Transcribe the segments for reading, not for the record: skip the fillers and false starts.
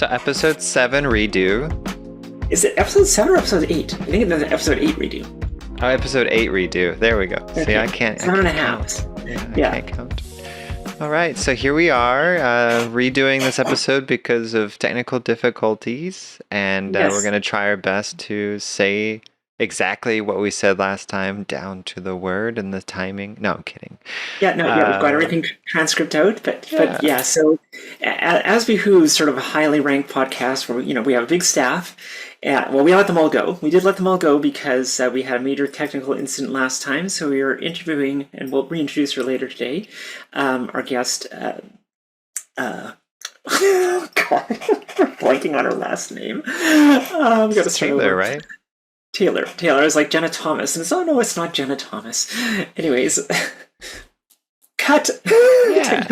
So episode 7 redo. Is it episode 7 or episode 8? I think it's episode 8 redo. Oh, episode 8 redo. There we go. Okay. See, I can't. 7.5. I can't count. All right, so here we are redoing this episode because of technical difficulties, and Yes. we're going to try our best to say exactly what we said last time, down to the word and the timing. No, I'm kidding. We've got everything transcript out, but yeah. So as behooves sort of a highly ranked podcast where we have a big staff. Well, we let them all go. We did let them all go because we had a major technical incident last time. So we are interviewing, and we'll reintroduce her later today, our guest. God, we're blanking on her last name. I've got to Taylor, right? Taylor. I was like Jenna Thomas, and no, it's not Jenna Thomas. Anyways, cut. Yeah.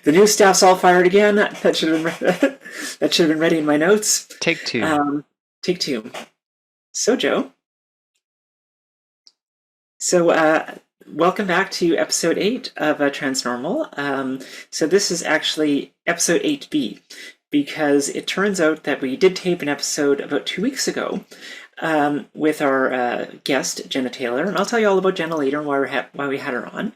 The new staff's all fired again. That should have been ready in my notes. Take 2. Take 2. So, Joe. Welcome back to episode 8 of TransNormal. So this is actually episode 8B, because it turns out that we did tape an episode about 2 weeks ago with our guest, Jenna Taylor. And I'll tell you all about Jenna later and why we had her on.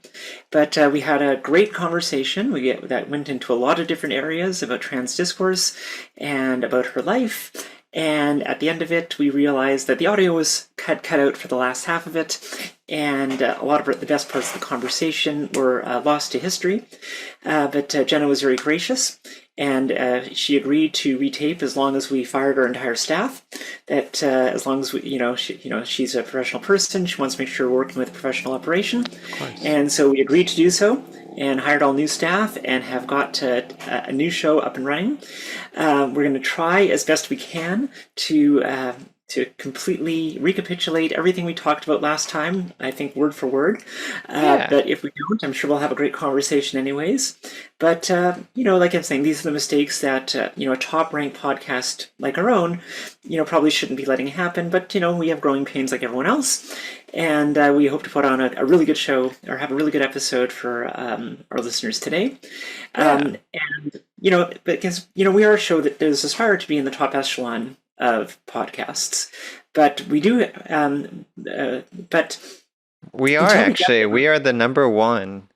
But we had a great conversation that went into a lot of different areas about trans discourse and about her life. And at the end of it, we realized that the audio was cut out for the last half of it, and a lot of the best parts of the conversation were lost to history. But Jenna was very gracious, and she agreed to retape as long as we fired our entire staff. That as long as she's a professional person, she wants to make sure we're working with a professional operation, and so we agreed to do so. And hired all new staff and have got a new show up and running. We're going to try as best we can to completely recapitulate everything we talked about last time, I think word for word. But if we don't, I'm sure we'll have a great conversation anyways. But, like I'm saying, these are the mistakes that, a top-ranked podcast like our own, probably shouldn't be letting happen. But, we have growing pains like everyone else. And we hope to put on a really good show, or have a really good episode for our listeners today. Because we are a show that does aspire to be in the top echelon of podcasts, but we do. But we are the number 1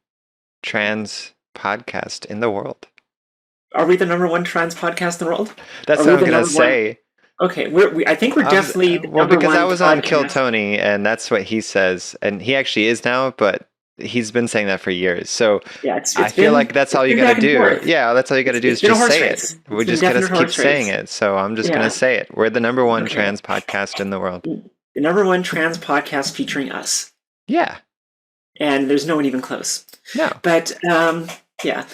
trans podcast in the world. Are we the number 1 trans podcast in the world? That's what I'm gonna say. Okay, I think we're definitely because I was on Kill Tony, and that's what he says, and he actually is now, but he's been saying that for years. So yeah, I feel like that's all you gotta do. Yeah, that's all you gotta do is just say it. We just gotta keep saying it. So I'm just gonna say it. We're the number 1 trans podcast in the world. The number 1 trans podcast featuring us. Yeah. And there's no one even close. No. But yeah.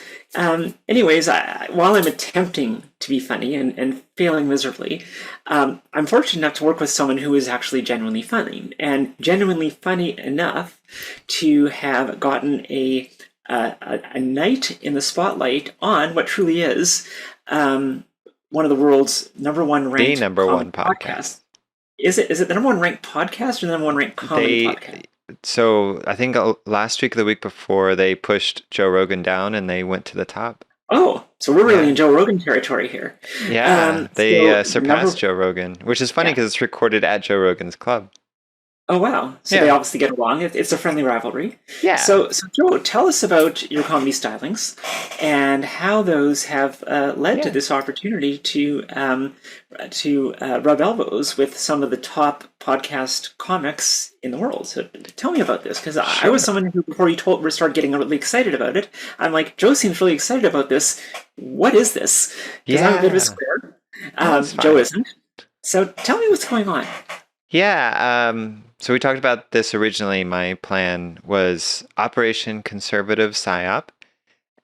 Anyways, while I'm attempting to be funny and failing miserably, I'm fortunate enough to work with someone who is actually genuinely funny, and genuinely funny enough to have gotten a night in the spotlight on what truly is one of the world's number 1 ranked number 1 podcast. Is it the number 1 ranked podcast or the number 1 ranked comedy podcast? So I think last week or the week before, they pushed Joe Rogan down and they went to the top. Oh, so we're really in Joe Rogan territory here. Yeah, they surpassed Joe Rogan, which is funny because it's recorded at Joe Rogan's club. Oh, wow. So they obviously get along. It's a friendly rivalry. Yeah. So Joe, tell us about your comedy stylings and how those have led to this opportunity to rub elbows with some of the top podcast comics in the world. So tell me about this, because I was someone who, before you started getting really excited about it, I'm like, Joe seems really excited about this. What is this? Because I'm a bit of a square. Joe isn't. So tell me what's going on. Yeah, so we talked about this originally. My plan was Operation Conservative PSYOP,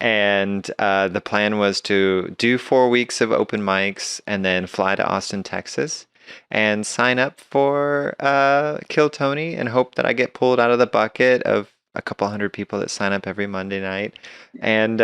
and the plan was to do 4 weeks of open mics and then fly to Austin, Texas, and sign up for Kill Tony and hope that I get pulled out of the bucket of a couple hundred people that sign up every Monday night. And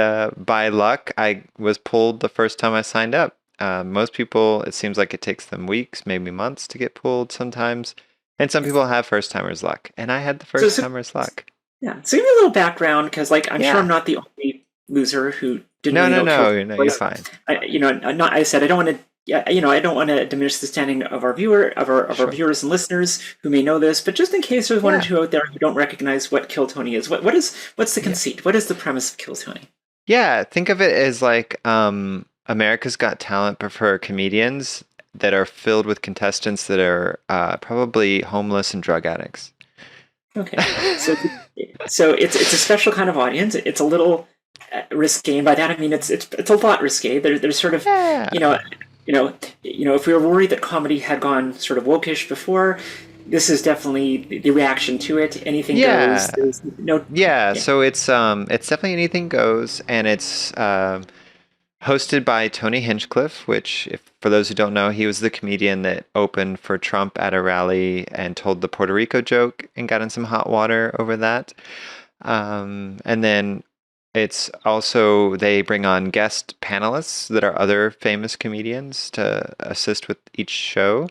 by luck, I was pulled the first time I signed up. Most people, it seems like it takes them weeks, maybe months to get pulled sometimes. And some people have first-timers luck. And I had the first-timers luck. Yeah. So give me a little background, because I'm sure I'm not the only loser who didn't No, really no, know what no, no, you're was. fine. I said I don't want to. Yeah, I don't want to diminish the standing of our Sure. viewers and listeners who may know this, but just in case there's one or Yeah. two out there who don't recognize what Kill Tony is, what's the Yeah. conceit? What is the premise of Kill Tony? Yeah, think of it as like America's Got Talent, but for comedians that are filled with contestants that are probably homeless and drug addicts. Okay, so it's a special kind of audience. It's a little risque, and by that I mean it's a lot risque. There's sort of Yeah. if we were worried that comedy had gone sort of wokish before, this is definitely the reaction to it. Anything Yeah. goes. There's no. Yeah, Yeah. so it's definitely anything goes, and it's hosted by Tony Hinchcliffe, which, if for those who don't know, he was the comedian that opened for Trump at a rally and told the Puerto Rico joke and got in some hot water over that. And then it's also they bring on guest panelists that are other famous comedians to assist with each show.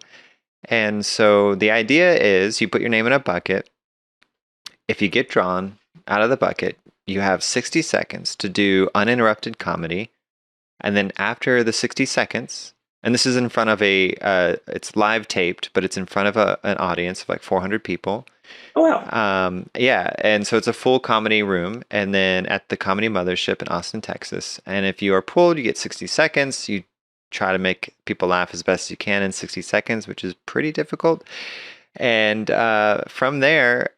And so the idea is you put your name in a bucket. If you get drawn out of the bucket, you have 60 seconds to do uninterrupted comedy. And then after the 60 seconds, and this is in front of it's live taped, but it's in front of an audience of like 400 people. Oh wow. Yeah, and so it's a full comedy room, and then at the Comedy Mothership in Austin, Texas. And if you are pulled, you get 60 seconds. You try to make people laugh as best you can in 60 seconds, which is pretty difficult. And from there,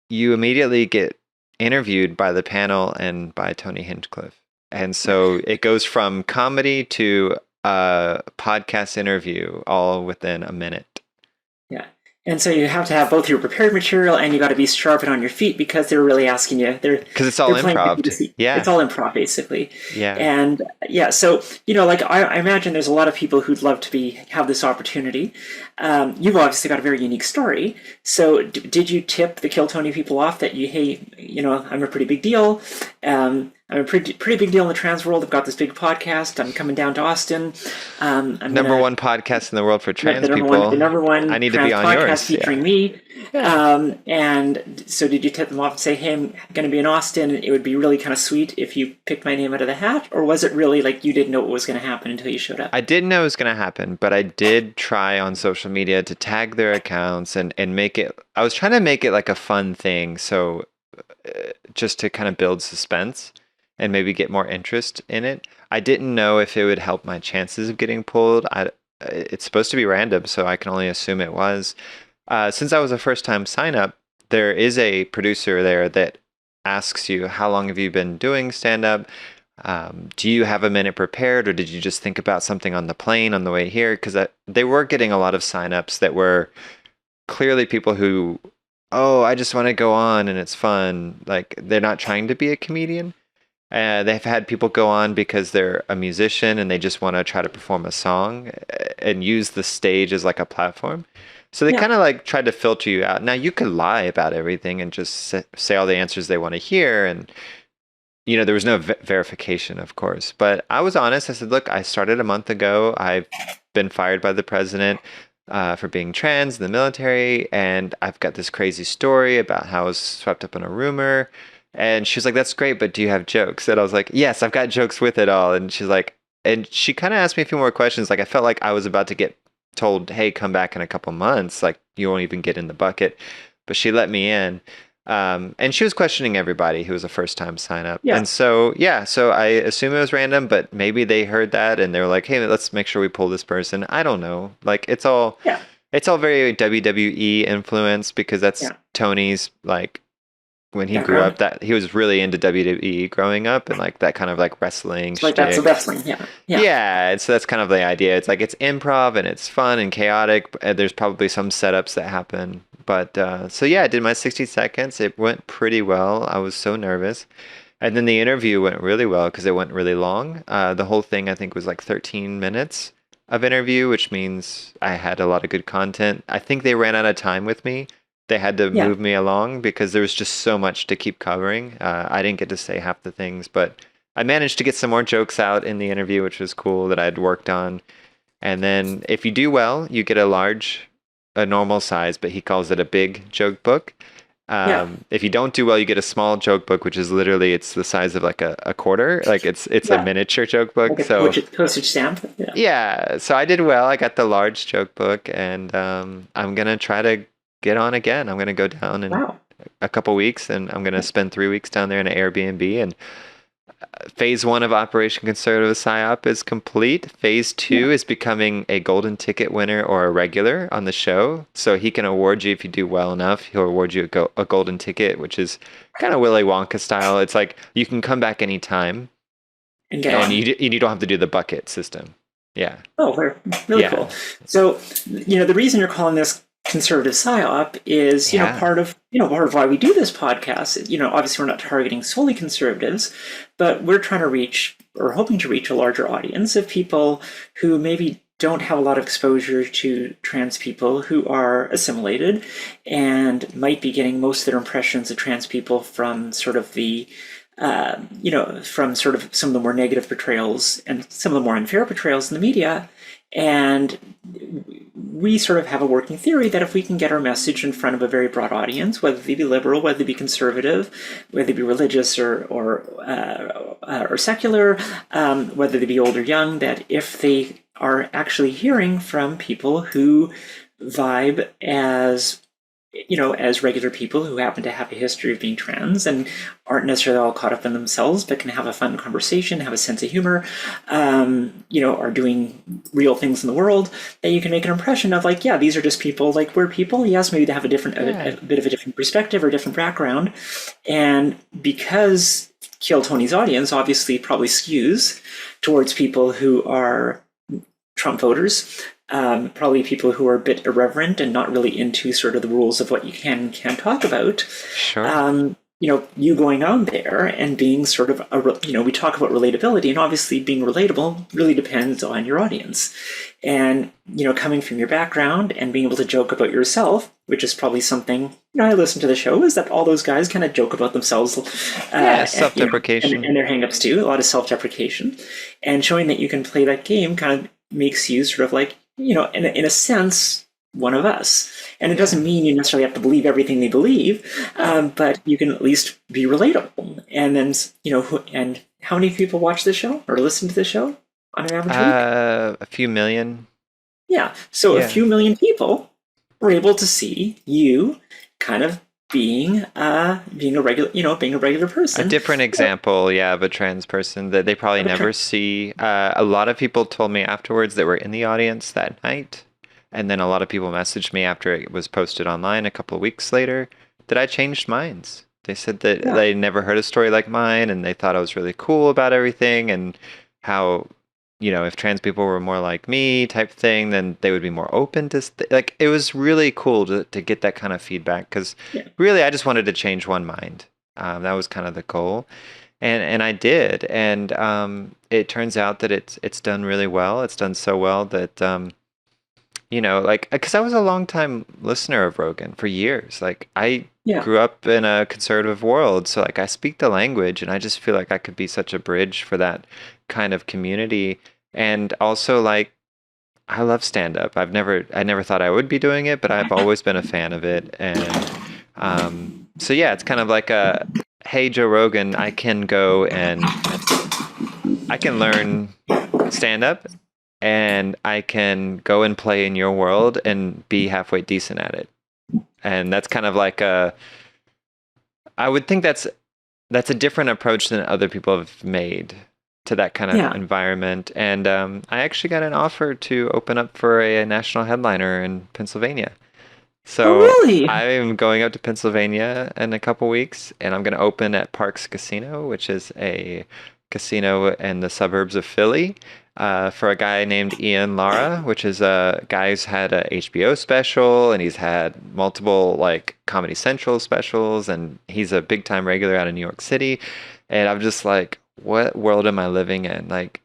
you immediately get interviewed by the panel and by Tony Hinchcliffe. And so it goes from comedy to a podcast interview all within a minute. Yeah. And so you have to have both your prepared material and you got to be sharp and on your feet because they're really asking you. Because it's all improv. Yeah. It's all improv, basically. Yeah. And yeah, so, like I imagine there's a lot of people who'd love to have this opportunity. You've obviously got a very unique story. So did you tip the Kill Tony people off that hey, I'm a pretty big deal. I'm a pretty big deal in the trans world. I've got this big podcast. I'm coming down to Austin. I'm number one podcast in the world for trans people. The number one I need trans to be on podcast yours. featuring me. Yeah. And so did you tip them off and say, hey, I'm going to be in Austin. It would be really kind of sweet if you picked my name out of the hat? Or was it really like you didn't know what was going to happen until you showed up? I didn't know it was going to happen, but I did try on social media to tag their accounts and make it. I was trying to make it like a fun thing. So just to kind of build suspense and maybe get more interest in it. I didn't know if it would help my chances of getting pulled. It's supposed to be random, so I can only assume it was. Since I was a first-time sign-up, there is a producer there that asks you, how long have you been doing stand-up? Do you have a minute prepared, or did you just think about something on the plane on the way here? Because they were getting a lot of sign-ups that were clearly people who, I just want to go on and it's fun. Like, they're not trying to be a comedian. They've had people go on because they're a musician and they just want to try to perform a song and use the stage as like a platform. So they kind of like tried to filter you out. Now you could lie about everything and just say all the answers they want to hear. And, there was no verification, of course. But I was honest. I said, look, I started a month ago. I've been fired by the president for being trans in the military. And I've got this crazy story about how I was swept up in a rumor. And she was like, that's great, but do you have jokes? And I was like, yes, I've got jokes with it all. And she's like, and she kind of asked me a few more questions. Like, I felt like I was about to get told, hey, come back in a couple months. Like, you won't even get in the bucket. But she let me in. And she was questioning everybody who was a first-time sign-up. Yeah. And so, so I assume it was random, but maybe they heard that and they were like, hey, let's make sure we pull this person. I don't know. Like, it's all very WWE influenced because that's Tony's, like, when he grew up, that he was really into WWE growing up and like that kind of like wrestling. Like that's wrestling, yeah. And so that's kind of the idea. It's like it's improv and it's fun and chaotic. And there's probably some setups that happen, but so I did my 60 seconds. It went pretty well. I was so nervous, and then the interview went really well because it went really long. The whole thing I think was like 13 minutes of interview, which means I had a lot of good content. I think they ran out of time with me. They had to move me along because there was just so much to keep covering. I didn't get to say half the things, but I managed to get some more jokes out in the interview, which was cool that I'd worked on. And then if you do well, you get a normal size, but he calls it a big joke book. Yeah. If you don't do well, you get a small joke book, which is literally it's the size of like a quarter. Like it's a Yeah. miniature joke book. Like a So postage stamp. Yeah. yeah, so I did well. I got the large joke book, and I'm gonna try to get on again. I'm gonna go down in Wow. a couple weeks, and I'm gonna spend 3 weeks down there in an Airbnb. And phase one of Operation Conservative PSYOP is complete. Phase Yeah. two is becoming a golden ticket winner or a regular on the show. So he can award you if you do well enough. He'll award you a golden ticket, which is kind of Willy Wonka style. It's like you can come back anytime, And get and on. you don't have to do the bucket system. Yeah. Oh, they're really Yeah. cool. So, the reason you're calling this conservative psyop is, Yeah. part of why we do this podcast. Obviously we're not targeting solely conservatives, but we're trying to reach or hoping to reach a larger audience of people who maybe don't have a lot of exposure to trans people who are assimilated and might be getting most of their impressions of trans people from sort of from sort of some of the more negative portrayals and some of the more unfair portrayals in the media. And we sort of have a working theory that if we can get our message in front of a very broad audience, whether they be liberal, whether they be conservative, whether they be religious or secular, whether they be old or young, that if they are actually hearing from people who vibe as regular people who happen to have a history of being trans and aren't necessarily all caught up in themselves, but can have a fun conversation, have a sense of humor, are doing real things in the world, that you can make an impression of like, yeah, these are just people like we're people. Yes, maybe they have a bit of a different perspective or different background. And because Kill Tony's audience obviously probably skews towards people who are Trump voters, probably people who are a bit irreverent and not really into sort of the rules of what you can and can't talk about. Sure. You going on there and being sort of we talk about relatability, and obviously being relatable really depends on your audience. And, coming from your background and being able to joke about yourself, which is probably something, I listen to the show, is that all those guys kind of joke about themselves. Self-deprecation. And their hangups too, a lot of self-deprecation. And showing that you can play that game kind of makes you sort of like, in a sense, one of us. And it doesn't mean you necessarily have to believe everything they believe, but you can at least be relatable. And then, and how many people watch the show or listen to the show on an average week? A few million. Yeah. So a few million people were able to see you kind of being a regular person. A different example, of a trans person that they probably never see. A lot of people told me afterwards that were in the audience that night. And then a lot of people messaged me after it was posted online a couple of weeks later that I changed minds. They said that they never heard a story like mine, and they thought I was really cool about everything, and how, if trans people were more like me type thing, then they would be more open to like, it was really cool to get that kind of feedback, because really I just wanted to change one mind. That was kind of the goal. And I did. And it turns out that it's done really well. It's done so well that, because I was a long time listener of Rogan for years. Like I grew up in a conservative world. So like I speak the language, and I just feel like I could be such a bridge for that kind of community. And also like, I love stand up. I never thought I would be doing it, but I've always been a fan of it. And so yeah, it's kind of like a, hey, Joe Rogan, I can go and I can learn stand up, and I can go and play in your world and be halfway decent at it. And that's kind of like I would think that's a different approach than other people have made to that kind of environment. And I actually got an offer to open up for a national headliner in Pennsylvania. So really? I'm going up to Pennsylvania in a couple weeks, and I'm going to open at Parks Casino, which is a casino in the suburbs of Philly, for a guy named Ian Lara, which is a guy who's had a HBO special, and he's had multiple like Comedy Central specials, and he's a big time regular out of New York City. And I'm just like, what world am I living in? Like,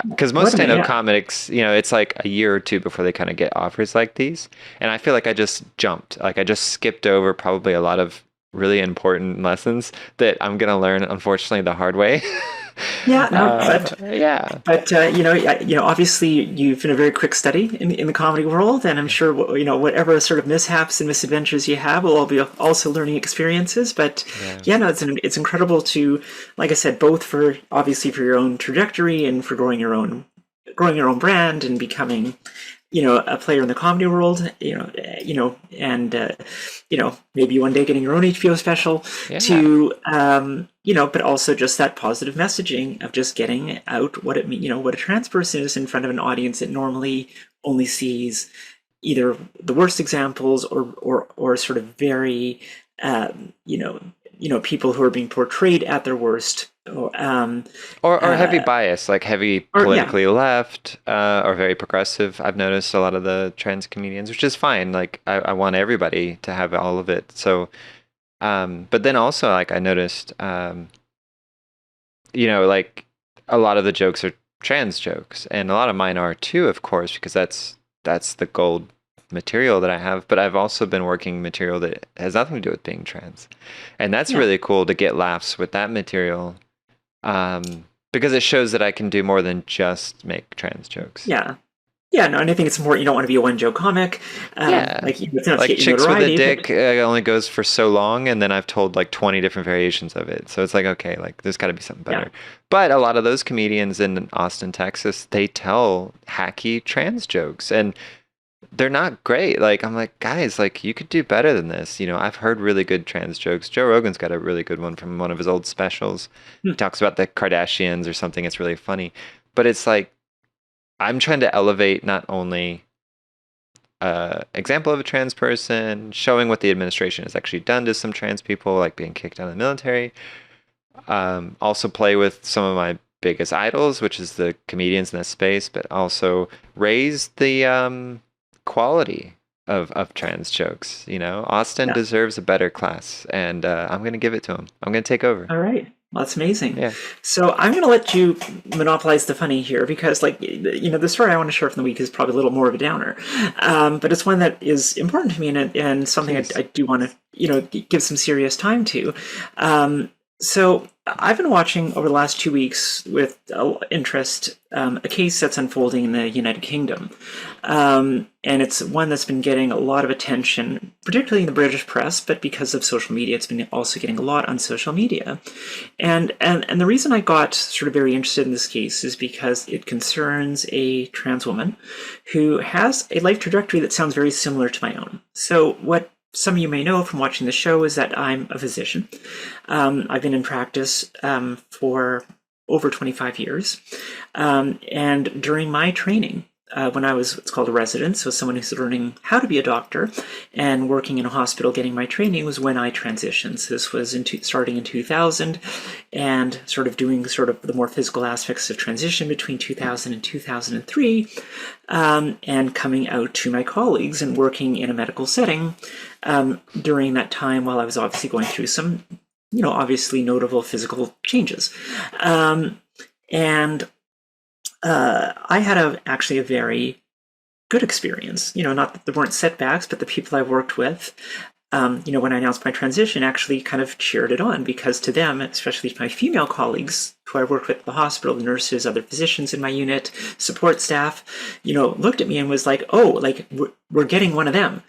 because most stand-up comics, it's like a year or two before they kind of get offers like these. And I feel like I just jumped. Like I just skipped over probably a lot of really important lessons that I'm going to learn, unfortunately, the hard way. Yeah, no, Yeah. but obviously you've been a very quick study in the comedy world, and I'm sure whatever sort of mishaps and misadventures you have will all be also learning experiences. But Yeah. yeah, no, it's incredible to, like I said, both for obviously for your own trajectory and for growing your own brand and becoming a player in the comedy world, and maybe one day getting your own HBO special Yeah. to, but also just that positive messaging of just getting out what it mean, what a trans person is in front of an audience that normally only sees either the worst examples or sort of very, people who are being portrayed at their worst, Or heavy bias, like heavy or yeah, politically left, or very progressive. I've noticed a lot of the trans comedians, which is fine. Like I want everybody to have all of it. So, but then also like I noticed, like a lot of the jokes are trans jokes, and a lot of mine are too, of course, because that's the gold material that I have. But I've also been working material that has nothing to do with being trans, and that's yeah, really cool to get laughs with that material, because it shows that I can do more than just make trans jokes. yeah. Yeah, no, and I think it's important. You don't want to be a one joke comic. Yeah. Like it's not to Like get you Chicks with a notoriety, but Dick only goes for so long, and then I've told like 20 different variations of it. So it's like, okay, like there's got to be something yeah, better. But a lot of those comedians in Austin, Texas, they tell hacky trans jokes, and they're not great. Like, I'm like, guys, like you could do better than this. I've heard really good trans jokes. Joe Rogan's got a really good one from one of his old specials. hmm, He talks about the Kardashians or something. It's really funny. But it's like, I'm trying to elevate not only example of a trans person, showing what the administration has actually done to some trans people, like being kicked out of the military. Also play with some of my biggest idols, which is the comedians in that space, but also raise the quality of trans jokes. Austin yeah. deserves a better class, and I'm going to give it to him. I'm going to take over. All right. Well, that's amazing. Yeah. So I'm going to let you monopolize the funny here because, like, the story I want to share from the week is probably a little more of a downer, but it's one that is important to me and something Please. I do want to, give some serious time to. So I've been watching over the last 2 weeks with interest a case that's unfolding in the United Kingdom, and it's one that's been getting a lot of attention, particularly in the British press. But because of social media, it's been also getting a lot on social media. And the reason I got sort of very interested in this case is because it concerns a trans woman who has a life trajectory that sounds very similar to my own. So what some of you may know from watching the show is that I'm a physician. I've been in practice for over 25 years. And during my training, when I was what's called a resident, so someone who's learning how to be a doctor and working in a hospital getting my training, was when I transitioned. So this was starting in 2000 and sort of doing sort of the more physical aspects of transition between 2000 and 2003, and coming out to my colleagues and working in a medical setting during that time while I was obviously going through some, obviously notable physical changes. And I had actually a very good experience. Not that there weren't setbacks, but the people I worked with, when I announced my transition, actually kind of cheered it on because to them, especially my female colleagues who I worked with at the hospital, the nurses, other physicians in my unit, support staff, looked at me and was like, oh, like we're getting one of them.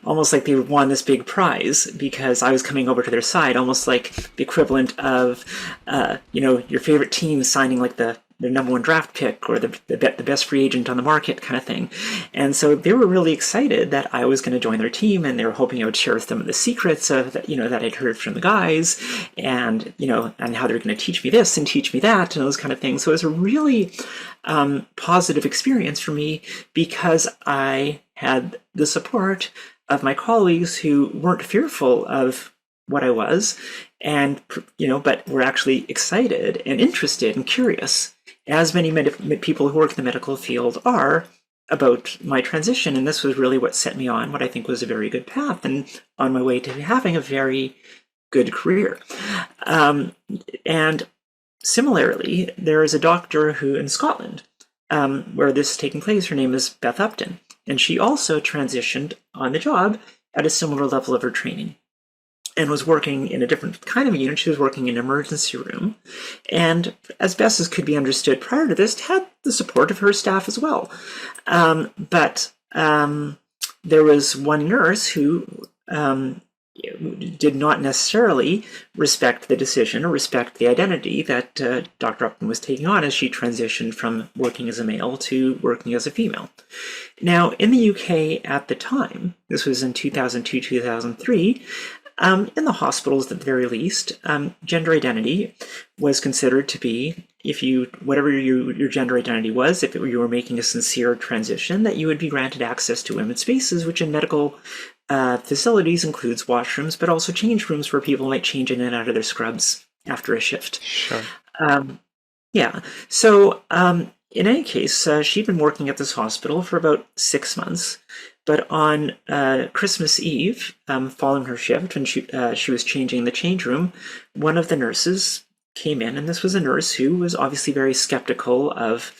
Almost like they won this big prize because I was coming over to their side, almost like the equivalent of, your favorite team signing like the number one draft pick or the best free agent on the market kind of thing. And so they were really excited that I was going to join their team, and they were hoping I would share with them the secrets of that, that I'd heard from the guys, and and how they're going to teach me this and teach me that and those kind of things. So it was a really positive experience for me because I had the support of my colleagues who weren't fearful of what I was, and but were actually excited and interested and curious, as many people who work in the medical field are, about my transition. And this was really what set me on what I think was a very good path and on my way to having a very good career. And similarly, there is a doctor who in Scotland, where this is taking place, her name is Beth Upton, and she also transitioned on the job at a similar level of her training. and was working in a different kind of unit. She was working in an emergency room, and as best as could be understood prior to this, had the support of her staff as well. But there was one nurse who did not necessarily respect the decision or respect the identity that Dr. Upton was taking on as she transitioned from working as a male to working as a female. Now, in the UK at the time, this was in 2002, 2003, in the hospitals at the very least, gender identity was considered to be, whatever your gender identity was, if you were making a sincere transition, that you would be granted access to women's spaces, which in medical facilities includes washrooms, but also change rooms where people might change in and out of their scrubs after a shift. Sure. Yeah. So in any case, she'd been working at this hospital for about 6 months. But on Christmas Eve, following her shift, when she was changing the change room, one of the nurses came in, and this was a nurse who was obviously very skeptical of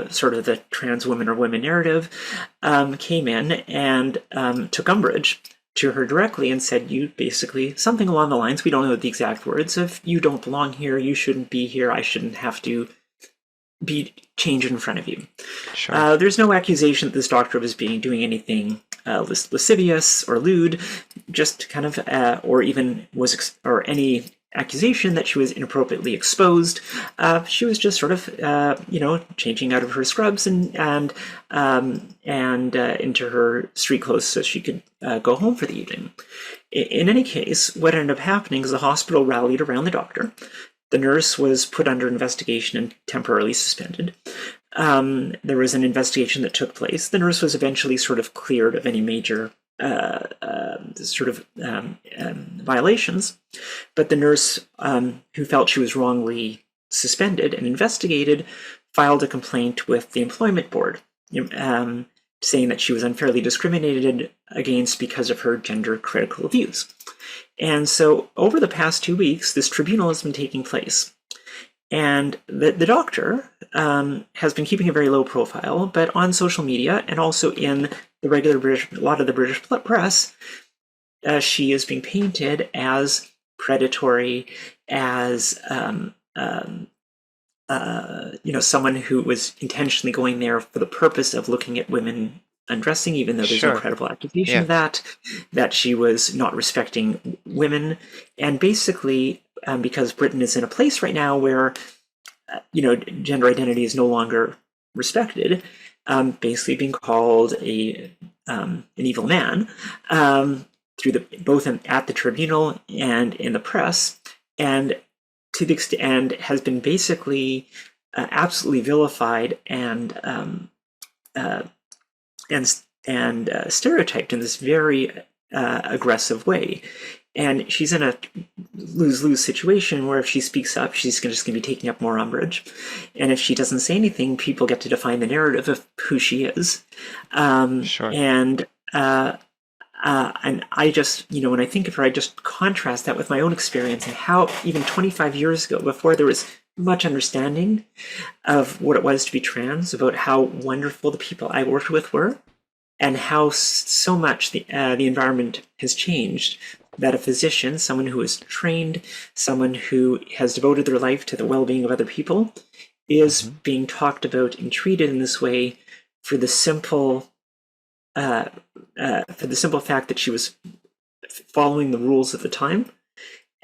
sort of the trans woman or women narrative, came in and took umbrage to her directly and said, you basically, something along the lines, we don't know the exact words, of you don't belong here, you shouldn't be here, I shouldn't have to be changed in front of you. Sure. There's no accusation that this doctor was doing anything lascivious or lewd, just kind of, or any accusation that she was inappropriately exposed. She was just sort of, changing out of her scrubs and into her street clothes so she could go home for the evening. In any case, what ended up happening is the hospital rallied around the doctor. The nurse was put under investigation and temporarily suspended. There was an investigation that took place. The nurse was eventually sort of cleared of any major violations, but the nurse who felt she was wrongly suspended and investigated filed a complaint with the employment board, saying that she was unfairly discriminated against because of her gender critical views. And so over the past 2 weeks, this tribunal has been taking place. And the doctor has been keeping a very low profile, but on social media and also in the a lot of the British press, she is being painted as predatory, as someone who was intentionally going there for the purpose of looking at women undressing, even though there's no credible accusation of that she was not respecting women. And basically, because Britain is in a place right now where, gender identity is no longer respected, basically being called an evil man through both at the tribunal and in the press, and to the extent has been basically absolutely vilified and stereotyped in this very aggressive way. And she's in a lose-lose situation where if she speaks up, she's just going to be taking up more umbrage. And if she doesn't say anything, people get to define the narrative of who she is. Sure. And I just, when I think of her, I just contrast that with my own experience and how even 25 years ago, before there was much understanding of what it was to be trans, about how wonderful the people I worked with were, and how so much the environment has changed, that a physician, someone who is trained, someone who has devoted their life to the well-being of other people, is being talked about and treated in this way for the simple fact that she was following the rules of the time,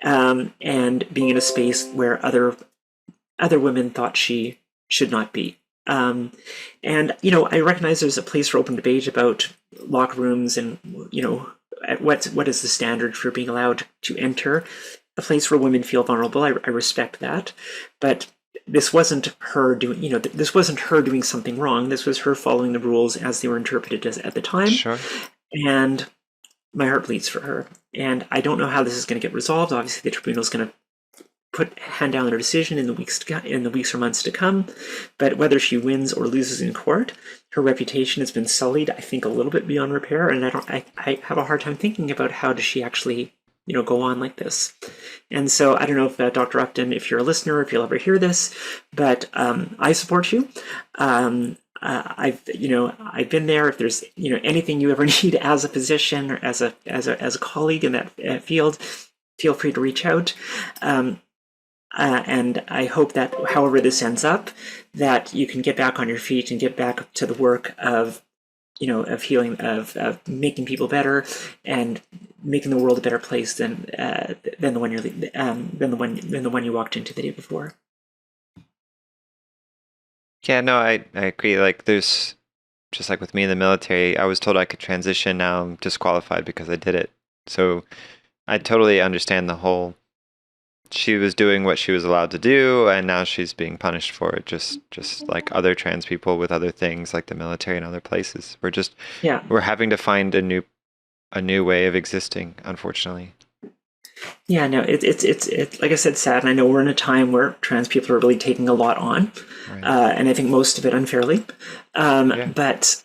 and being in a space where other women thought she should not be. And I recognize there's a place for open debate about locker rooms and what is the standard for being allowed to enter a place where women feel vulnerable. I respect that, but this wasn't her doing, this wasn't her doing something wrong. This was her following the rules as they were interpreted at the time. Sure. And my heart bleeds for her. And I don't know how this is going to get resolved. Obviously, the tribunal is going to hand down their decision in the weeks or months to come. But whether she wins or loses in court, her reputation has been sullied, I think, a little bit beyond repair. And I have a hard time thinking about how does she actually, go on like this. And so I don't know if Dr. Upton, if you're a listener, if you'll ever hear this, but I support you. I've been there. If there's anything you ever need as a physician or as a colleague in that field, feel free to reach out. And I hope that however this ends up, that you can get back on your feet and get back to the work of healing, of making people better and making the world a better place than the one you walked into the day before. Yeah, no, I agree. Like, there's just like with me in the military, I was told I could transition. Now I'm disqualified because I did it. So I totally understand the whole. She was doing what she was allowed to do, and now she's being punished for it. Just like other trans people with other things, like the military and other places. We're having to find a new way of existing, unfortunately. Yeah, no, it's like I said, sad. And I know we're in a time where trans people are really taking a lot on, Right. And I think most of it unfairly. Yeah. But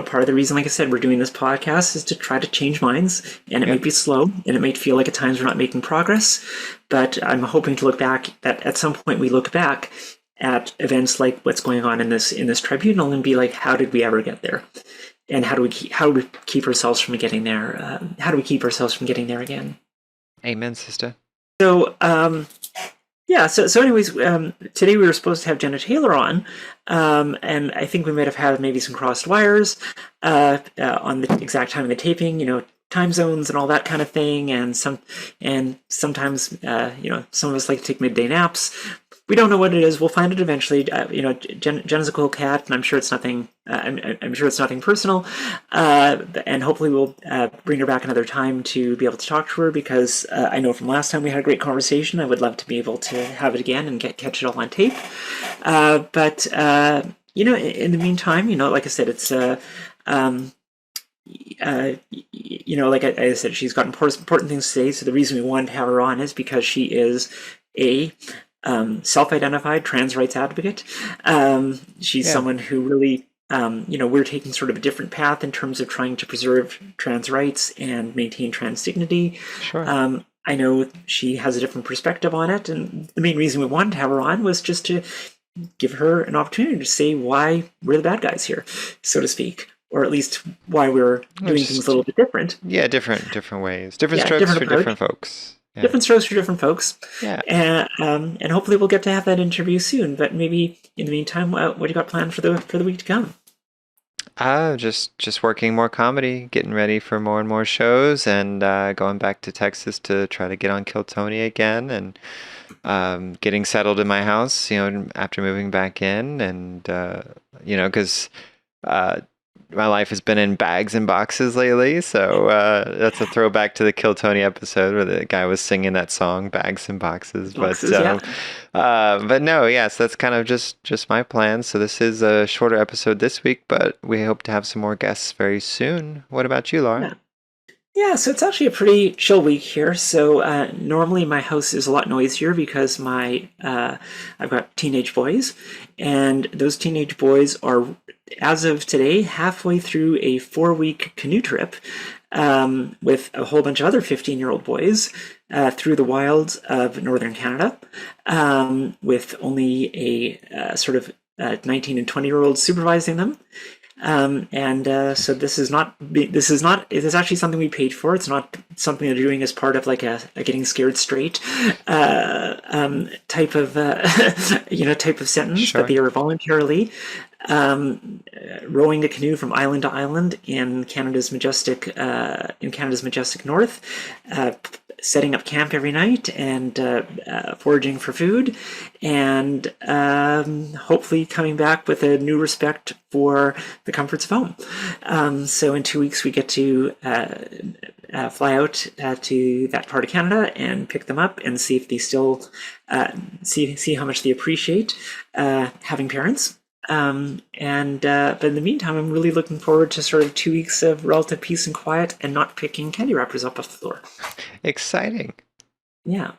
part of the reason, like I said, we're doing this podcast is to try to change minds, and it Yeah. might be slow, and it might feel like at times we're not making progress. But I'm hoping to look back that at some point we look back at events like what's going on in this tribunal and be like, how did we ever get there? And how do we keep ourselves from getting there? How do we keep ourselves from getting there again? Amen, sister. So, So anyways, today we were supposed to have Jenna Taylor on, and I think we might have had maybe some crossed wires on the exact time of the taping. Time zones and all that kind of thing, and sometimes some of us like to take midday naps. We don't know what it is. We'll find it eventually. Jen's a cool cat, and I'm sure it's nothing. I'm sure it's nothing personal. And hopefully we'll bring her back another time to be able to talk to her, because I know from last time we had a great conversation. I would love to be able to have it again and catch it all on tape. But in the meantime, like I said, it's like I said, she's got important things to say. So the reason we wanted to have her on is because she is a self-identified trans rights advocate. She's someone who really, we're taking sort of a different path in terms of trying to preserve trans rights and maintain trans dignity. Sure. I know she has a different perspective on it, and the main reason we wanted to have her on was just to give her an opportunity to say why we're the bad guys here, so to speak, or at least why we're doing things a little bit different. Yeah, different ways, different strokes for different folks. Yeah. Different strokes for different folks. Yeah. And hopefully we'll get to have that interview soon. But maybe in the meantime, what do you got planned for the week to come? Just working more comedy, getting ready for more and more shows, and going back to Texas to try to get on Kill Tony again, and getting settled in my house, after moving back in, and because my life has been in bags and boxes lately, so that's a throwback to the Kill Tony episode where the guy was singing that song, Bags and Boxes. But no, yes, that's kind of just my plan. So this is a shorter episode this week, but we hope to have some more guests very soon. What about you, Laura? Yeah, so it's actually a pretty chill week here. So normally my house is a lot noisier because I've got teenage boys, and those teenage boys are, as of today, halfway through a 4-week canoe trip with a whole bunch of other 15-year-old boys through the wilds of northern Canada, with only a sort of 19 and 20-year-olds supervising them. So this is actually something we paid for. It's not something they're doing as part of like a getting scared straight type of sentence. Sure. But they are voluntarily rowing a canoe from island to island in Canada's majestic north, setting up camp every night and foraging for food, and hopefully coming back with a new respect for the comforts of home. So in 2 weeks we get to fly out to that part of Canada and pick them up and see if they still see how much they appreciate having parents. But in the meantime, I'm really looking forward to sort of 2 weeks of relative peace and quiet and not picking candy wrappers up off the floor. Exciting. Yeah.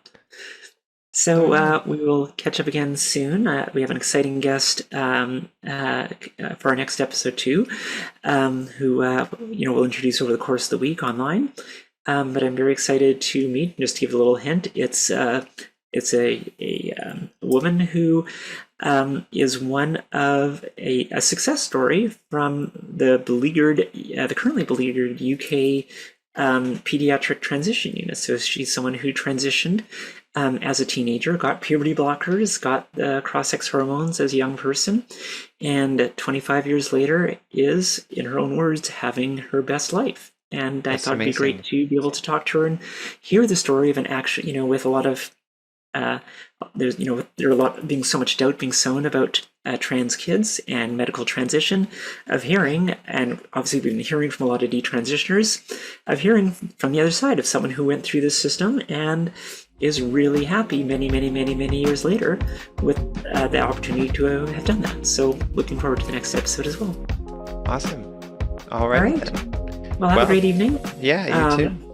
So we will catch up again soon. We have an exciting guest for our next episode too, who we'll introduce over the course of the week online. But I'm very excited to meet. Just to give a little hint, it's a woman who is one of a success story from the currently beleaguered UK pediatric transition unit. So she's someone who transitioned as a teenager, got puberty blockers, got cross-sex hormones as a young person, and 25 years later is, in her own words, having her best life. And I thought it'd be great to be able to talk to her and hear the story of an action, with a lot of being so much doubt being sown about trans kids and medical transition, of hearing, and obviously we've been hearing from a lot of detransitioners, of hearing from the other side of someone who went through this system and is really happy many, many, many, many years later with the opportunity to have done that. So looking forward to the next episode as well. Awesome. All right. Well, have a great evening. Yeah, you too.